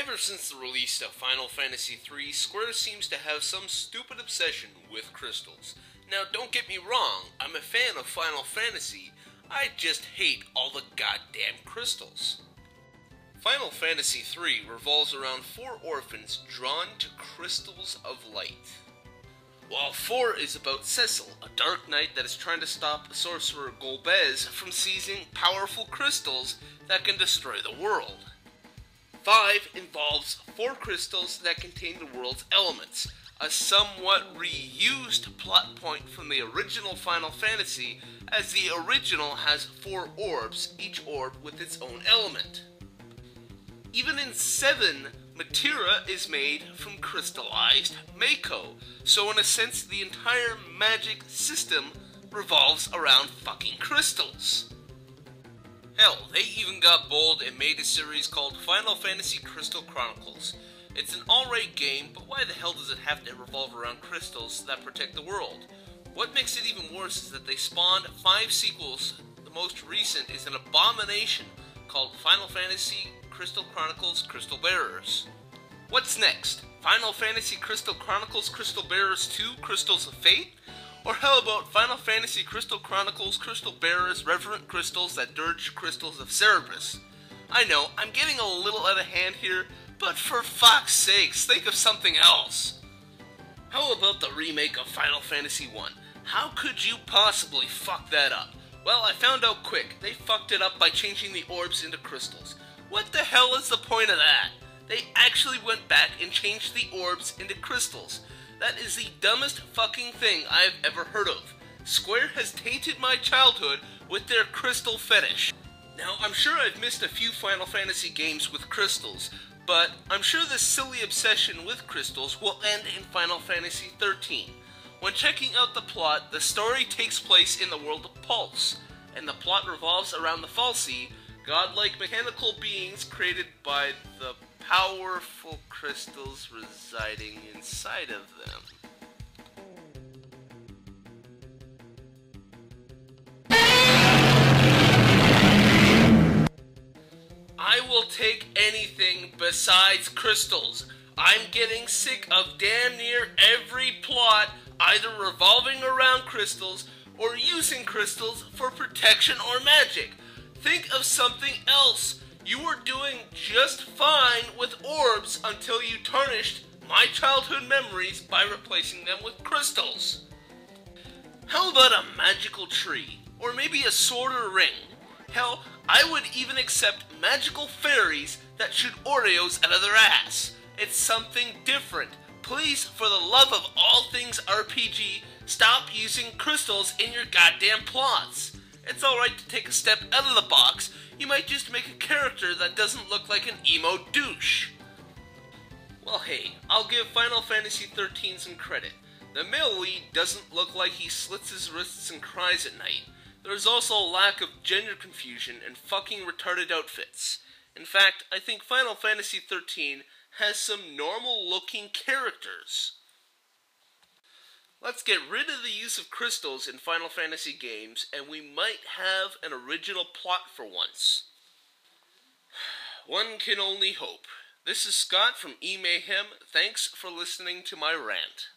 Ever since the release of Final Fantasy III, Square seems to have some stupid obsession with crystals. Now, don't get me wrong, I'm a fan of Final Fantasy, I just hate all the goddamn crystals. Final Fantasy III revolves around 4 orphans drawn to crystals of light. While 4 is about Cecil, a dark knight that is trying to stop sorcerer Golbez from seizing powerful crystals that can destroy the world. 5 involves 4 crystals that contain the world's elements, a somewhat reused plot point from the original Final Fantasy, as the original has 4 orbs, each orb with its own element. Even in 7, Matera is made from crystallized Mako, so in a sense the entire magic system revolves around fucking crystals. Hell, they even got bold and made a series called Final Fantasy Crystal Chronicles. It's an alright game, but why the hell does it have to revolve around crystals that protect the world? What makes it even worse is that they spawned 5 sequels. The most recent is an abomination called Final Fantasy Crystal Chronicles Crystal Bearers. What's next? Final Fantasy Crystal Chronicles Crystal Bearers 2 Crystals of Fate? Or how about Final Fantasy Crystal Chronicles Crystal Bearers Reverent Crystals that Dirge Crystals of Cerberus? I know, I'm getting a little out of hand here, but for fuck's sakes, think of something else. How about the remake of Final Fantasy 1? How could you possibly fuck that up? Well, I found out quick. They fucked it up by changing the orbs into crystals. What the hell is the point of that? They actually went back and changed the orbs into crystals. That is the dumbest fucking thing I've ever heard of. Square has tainted my childhood with their crystal fetish. Now, I'm sure I've missed a few Final Fantasy games with crystals, but I'm sure this silly obsession with crystals will end in Final Fantasy XIII. When checking out the plot, the story takes place in the world of Pulse, and the plot revolves around the Fal'Cie, godlike mechanical beings created by the powerful crystals residing inside of them. I will take anything besides crystals. I'm getting sick of damn near every plot either revolving around crystals or using crystals for protection or magic. Think of something else. You were doing just fine with orbs until you tarnished my childhood memories by replacing them with crystals. How about a magical tree? Or maybe a sword or ring? Hell, I would even accept magical fairies that shoot Oreos out of their ass. It's something different. Please, for the love of all things RPG, stop using crystals in your goddamn plots. It's alright to take a step out of the box. You might just make a character that doesn't look like an emo douche. Well, hey, I'll give Final Fantasy XIII some credit. The male lead doesn't look like he slits his wrists and cries at night. There's also a lack of gender confusion and fucking retarded outfits. In fact, I think Final Fantasy XIII has some normal-looking characters. Let's get rid of the use of crystals in Final Fantasy games, and we might have an original plot for once. One can only hope. This is Scott from e-mayham. Thanks for listening to my rant.